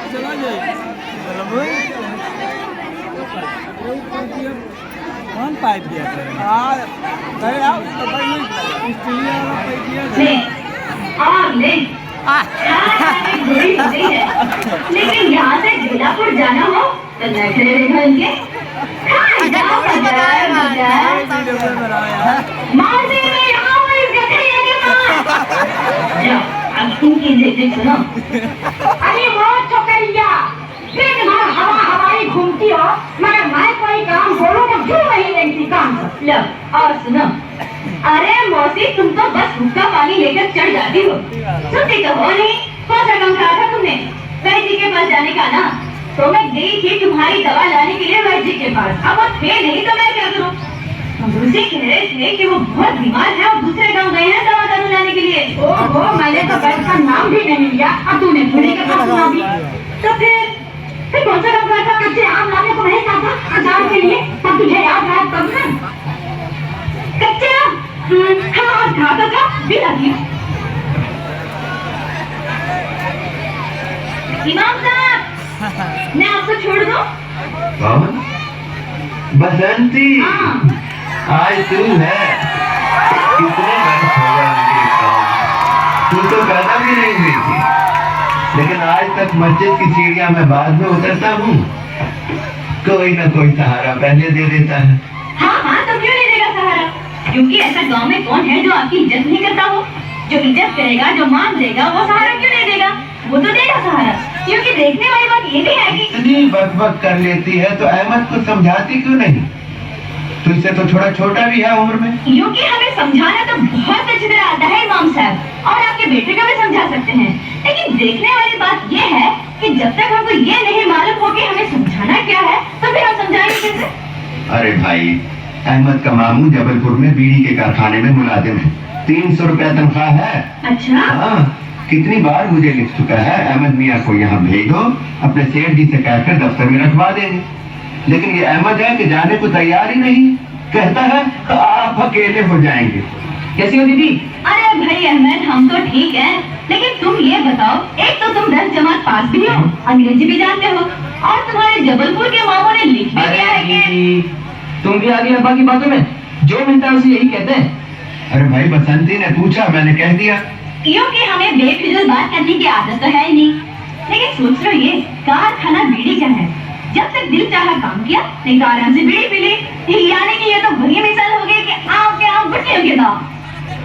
चला जाए कौन पाइप दिया हाँ अरे आओ तो भाई स्टील वाला पाइप दिया और ले घड़ी होती है लेकिन यहाँ से झूलापुर जाना हो तो नखरे देखो इनके मालदी में यहाँ वो इस गठरिया के पास अब इनकी जिद सुनो अरे वो चौकैया दिन भर हवा हवाई घूमती हो मगर मैं कोई काम बोलूं तो क्यों नहीं लेती काम लो और सुनो अरे मौसी तुम तो बस हुक्का पानी लेकर चढ़ जाती हो सुनती तो हो नहीं कौन सा काम कहा था तुमने वैद्य जी के पास जाने का ना तो मैं गई थी तुम्हारी दवा लाने के लिए वैद्य जी के पास अब वो थे नहीं तो मैं क्या करूं मुझे कह रहे थे कि वो बहुत बीमार है और दूसरे गांव गए हैं दवा दारू लाने के लिए ओहो मैंने तो वैद्य का नाम भी नहीं लिया अब तूने बूढ़े का नाम सुना भी तो फिर कौन सा काम था कच्चे आम लाने को नहीं कहा था अचार के लिए तब तुझे याद आया तब ना कच्चे आम हाँ था तो था भी लगी इमाम साहब मैं आपको छोड़ दूं कौन बसंती आज तू है कितने वर्ष हो गए मुझे काम तू तो पैदा भी नहीं हुई थी लेकिन आज तक मस्जिद की सीढ़ियां मैं बाद में उतरता हूँ कोई ना कोई सहारा पहले दे देता है हाँ हाँ तो क्यों नहीं देगा सहारा क्योंकि ऐसा गांव में कौन है जो आपकी इज्जत नहीं करता हो जो इज्जत करेगा जो मान देगा वो सहारा क्यों नहीं देगा वो तो देगा सहारा क्योंकि देखने वाली बात ये भी है कि इतनी बकबक कर लेती है तो अहमद को समझाती क्यों नहीं तुझसे तो छोटा भी है उम्र में क्योंकि हमें समझाना तो बहुत अच्छी तरह आता है इमाम साहब और आपके बेटे को भी समझा सकते हैं लेकिन देखने वाली बात ये है कि जब तक हमको ये नहीं मालूम हो कि हमें समझाना क्या है तो फिर हम समझाएंगे कैसे अरे भाई अहमद का मामू जबलपुर में बीड़ी के कारखाने में मुलाजिम है 300 रुपया तनख्वाह है अच्छा हाँ कितनी बार मुझे लिख चुका है अहमद मियाँ को यहाँ भेजो अपने सेठ जी से कहकर दफ्तर में रखवा देंगे लेकिन ये अहमद है कि जाने को तैयार ही नहीं कहता है आप अकेले हो जाएंगे कैसी हो दीदी अरे भाई अहमद हम तो ठीक हैं लेकिन तुम ये बताओ एक तो तुम 10 जमात पास भी हो अंग्रेजी भी जानते हो और तुम्हारे जबलपुर के मामों ने लिख भी दिया है कि तुम भी आगे अब्बा की बातों में जो मिलता है उसे यही कहते हैं अरे भाई बसंती ने पूछा मैंने कह दिया क्योंकि हमें बेफिजूल बात करने की आदत तो है ही नहीं लेकिन सोच लो ये कारखाना बीड़ी का है जब तक दिल चाहा काम किया नहीं तो आराम से बीड़ी पी ली यानी कि ये तो वही मिसाल हो गई कि आम के आम गुटियों के दाम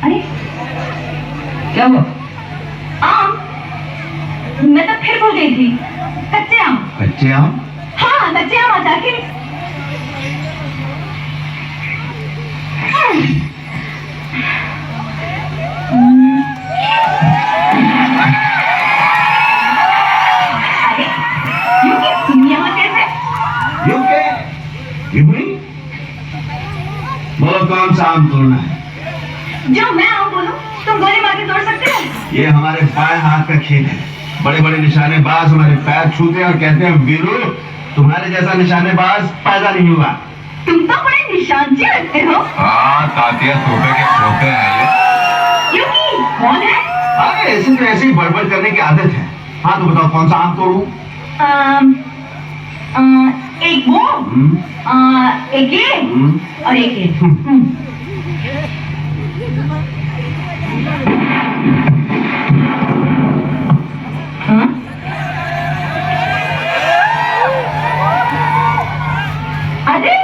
अरे क्या हुआ आम मैं तो फिर भूल गई थी कच्चे आम हाँ कच्चे आम अचार के बोलो कौन सा आम तोड़ना है जो मैं आम बोलूं तुम गोली मार के तोड़ सकते हो ये हमारे बाएं हाथ का खेत है बड़े बड़े निशानेबाज हमारे पैर छूते हैं और कहते हैं वीरू तुम्हारे जैसा निशानेबाज पैदा नहीं हुआ तुम तो बड़े निशानची लगते हो हाँ तातिया तोड़े के छोटे हैं ये क्योंकि कौन है अरे ऐसे तो ऐसे ही बड़बड़ करने की आदत है हाँ तो बताओ कौन सा आम तोड़ूं एक वो एक ये और एक ये अरे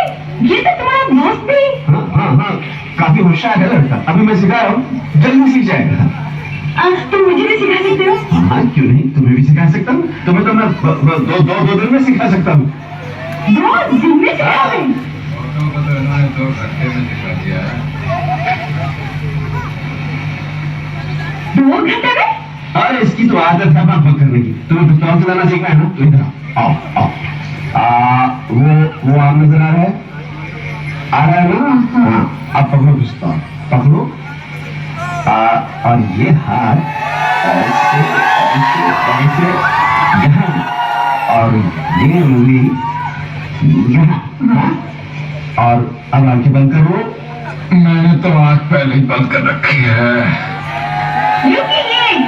ये तो तुम्हारा दोस्त भी हाँ काफी होशियार है लड़का अभी मैं सिखा रहा हूँ जल्दी सीख जाएगा तुम मुझे भी सिखा सकते हो हाँ क्यों नहीं तुम्हें भी सिखा सकता हूँ तुम्हें तो मैं दो दिन में सिखा सकता हूँ 2 दिन में सिखा दें 2 घंटे में अरे इसकी तो आदत है बात करने की तुम्हें पिस्तौल चलाना सीखना है ना तो इधर आओ वो आम नजर आ रहा है ना हाँ अब पकड़ो पिस्तौल पकड़ो और ये हाथ ऐसे ऐसे यहाँ और ये उंगली यहाँ और अब आंखें बंद करो मैंने तो आंख पहले ही बंद कर रखी है ये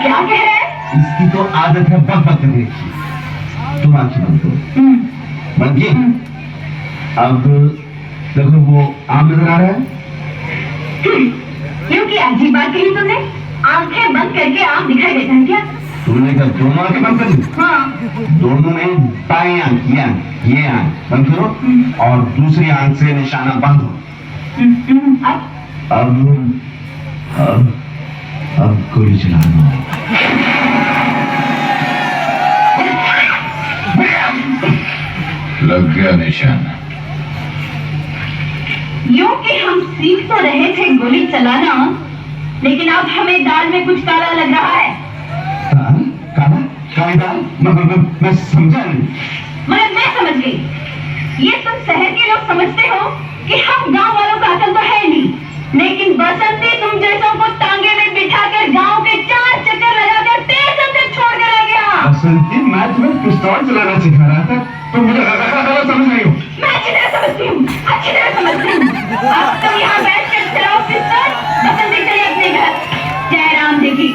क्या कह रहे हैं इसकी तो आदत है बक बक करने की। तुम आंखें बंद करो। बंद की। अब देखो वो आम नजर आ रहा है। क्योंकि अजीब बात कही तुमने, आंखें बंद करके आम दिखाई देता है क्या? तुमने कहा दोनों आंखें बंद कर दी? हाँ। दोनों नहीं, बाएं आंख, ये आंख बंद करो और दूसरी आंख से निशाना बंद हो। अब गोली चलाना। लग गया निशाना। यूं कि हम सीख तो रहे थे गोली चलाना, लेकिन अब हमें दाल में कुछ काला लग रहा है। काला? काली दाल? मैं समझा नहीं। मगर मैं समझ गई। ये तुम शहर के लोग समझते हो कि हम गांव वालों का अकल तो है नहीं, लेकिन बसंती तुम जैसों को टांगे में बिठाकर गांव के 4 चक्कर लगाकर स्टेशन से छोड़ कर आ गया। बसंती, मैं तुम्हें पिस्तौल चलाना सिखा रहा था, तुम मुझे गलत समझ रही हो। मैं अच्छी तरह समझती हूँ, अच्छी तरह समझती हूँ। अब तुम यहाँ बैठ कर चलाओ पिस्तौल, बसंती चले अपने घर। जय राम देखी।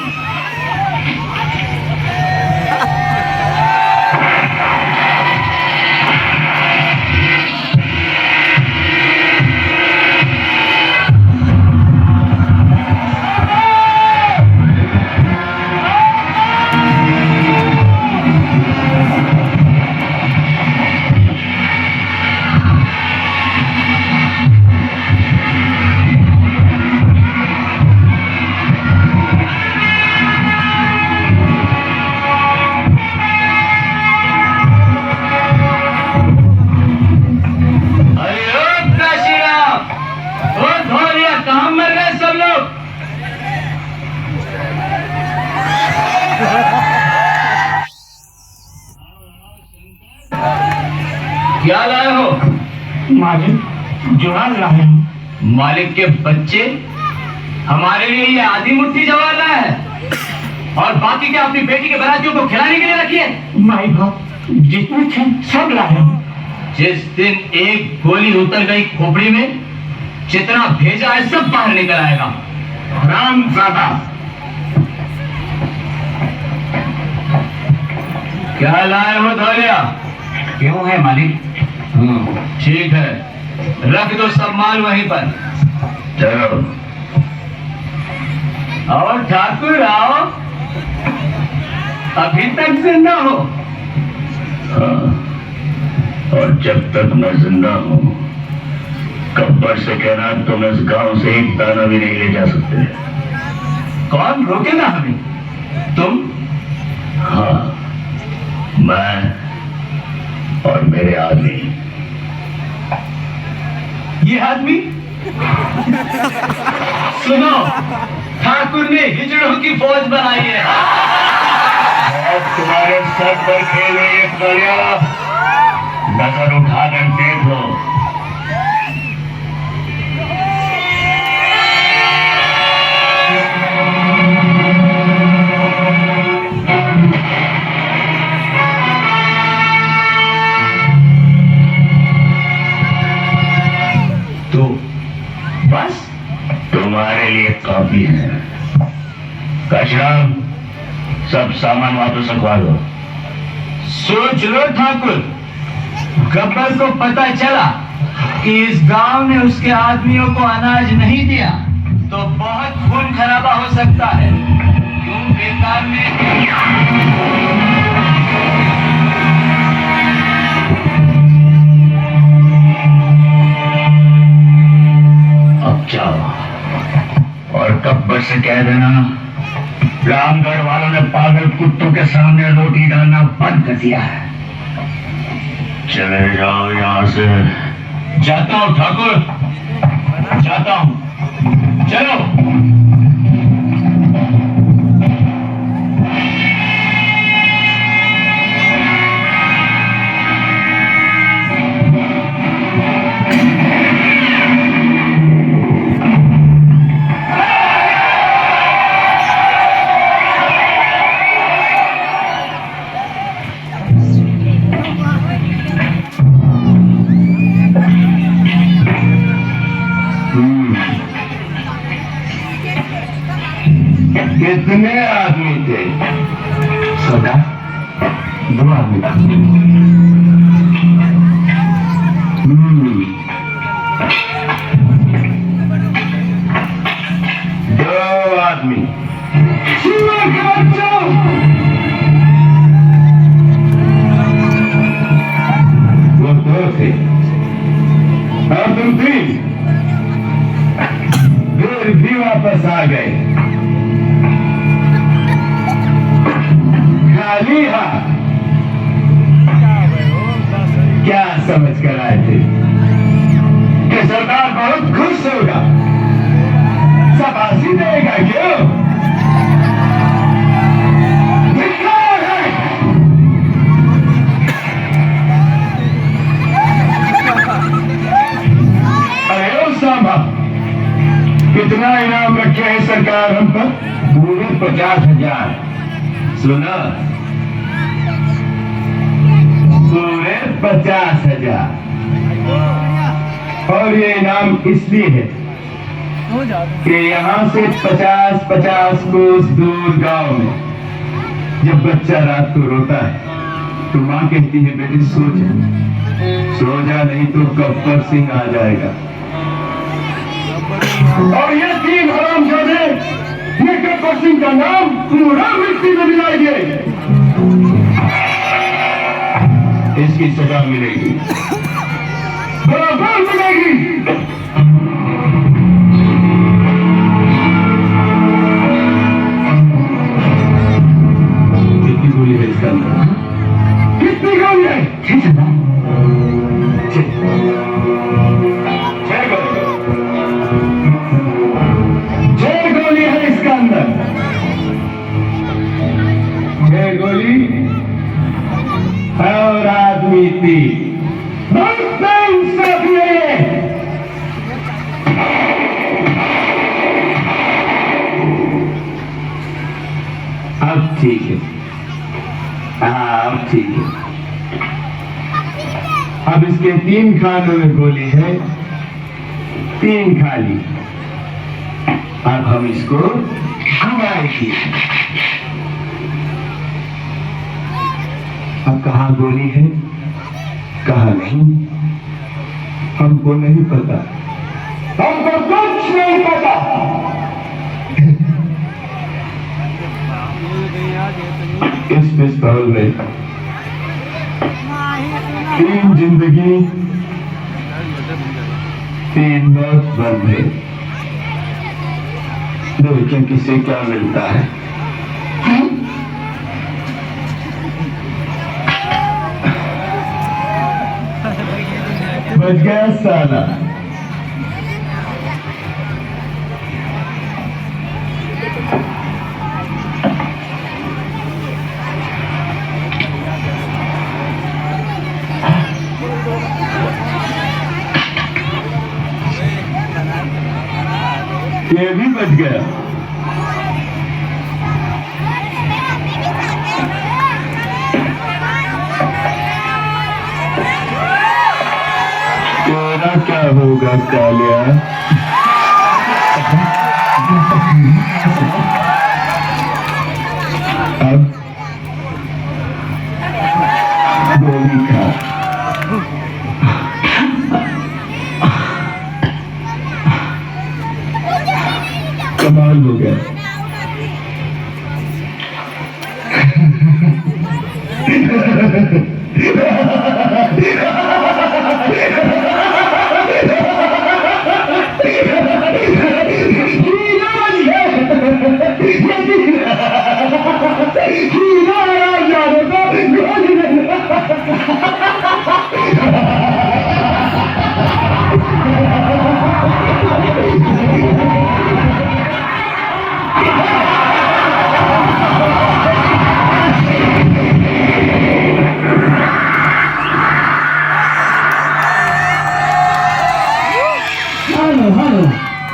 क्या लाए हो? मालिक, जुड़ान लाए हूं। मालिक के बच्चे, हमारे लिए ये आधी मुट्ठी जवान लाया है और बाकी क्या अपनी बेटी के बारातियों को खिलाने के लिए रखी है? माई बाप, जितने थे सब लाए हूं। जिस दिन एक गोली उतर गई खोपड़ी में, जितना भेजा है सब बाहर निकल आएगा। हरामजादा। क्या लाए हो धोलिया? क्यों है मालिक? ठीक है, रख दो सब माल वहीं पर। चलो। और ठाकुर आओ, अभी तक जिंदा हो? हाँ, और जब तक मैं जिंदा हूँ, गब्बर से कहना तुम इस गांव से एक दाना भी नहीं ले जा सकते। कौन रोकेगा हमें? तुम? हाँ, मैं और मेरे आदमी। ये आदमी? सुनो, ठाकुर ने हिजड़ों की फौज बनाई है। अब तुम्हारे सर पर खेल रही है गोलियां, नजर उठाकर देख लो। तो बस तुम्हारे लिए काफी है। काशीराम, सब सामान वापस रखवा दो। सोच लो ठाकुर, गब्बर को पता चला कि इस गांव ने उसके आदमियों को अनाज नहीं दिया तो बहुत खून खराबा हो सकता है। क्यों बेकार में? अब जाओ और गब्बर से कह देना, रामगढ़ वालों ने पागल कुत्तों के सामने रोटी डालना बंद कर दिया है। चले जाओ यहाँ से। जाता हूँ ठाकुर, जाता हूँ। चलो। कितने आदमी थे? सदा 2 आदमी। 2 आदमी। सुअर के बच्चों! वो 2 थे और तुम 3 फिर भी वापस आ गए खाली हाथ। क्या समझ कर आए थे कि सरदार बहुत खुश होगा, शाबाशी देगा? क्यों? धिक्कार है। अरे ओ सांबा, कितना इनाम रखे है सरकार हम पर? पूरे 50,000। सुना, पूरे 50,000। और ये इनाम इसलिए है कि यहाँ से 50-50 कोस दूर गांव में जब बच्चा रात को रोता है तो माँ कहती है, बेटी सो जा, नहीं तो गब्बर सिंह आ जाएगा। और ये 3 हरामजादे ये गब्बर सिंह का नाम पूरा मिट्टी में मिलाएंगे। इसकी सजा मिलेगी, बराबर मिलेगी। कितनी गोली है इसका अंदर? कितनी गोली है? 6 गोली है इसका अंदर। 6 गोली और आदमी 3। अब ठीक है, हाँ अब ठीक है। अब इसके 3 खानों में गोली है, 3 खाली। अब हम इसको घुमाएंगे। अब कहाँ गोली है कहाँ नहीं हमको नहीं पता, हमको कुछ नहीं पता। इस पिस्तौल में 3 जिंदगी 3 मौत बंद है। देखें किसे क्या मिलता है। बच गया साला। ये भी बच गया। तेरा क्या होगा कालिया? अब गोली खा। कमाल हो गया।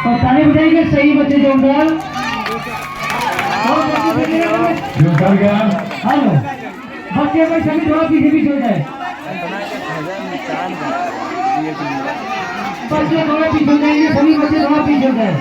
और ताली बजाएंगे सही बच्चे जोरदार। जो कर गया हेलो बच्चे भाई सभी थोड़ा पीछे पीछे हो जाए, बच्चे थोड़ा पीछे हो जाएंगे, सभी बच्चे थोड़ा पीछे हो जाए।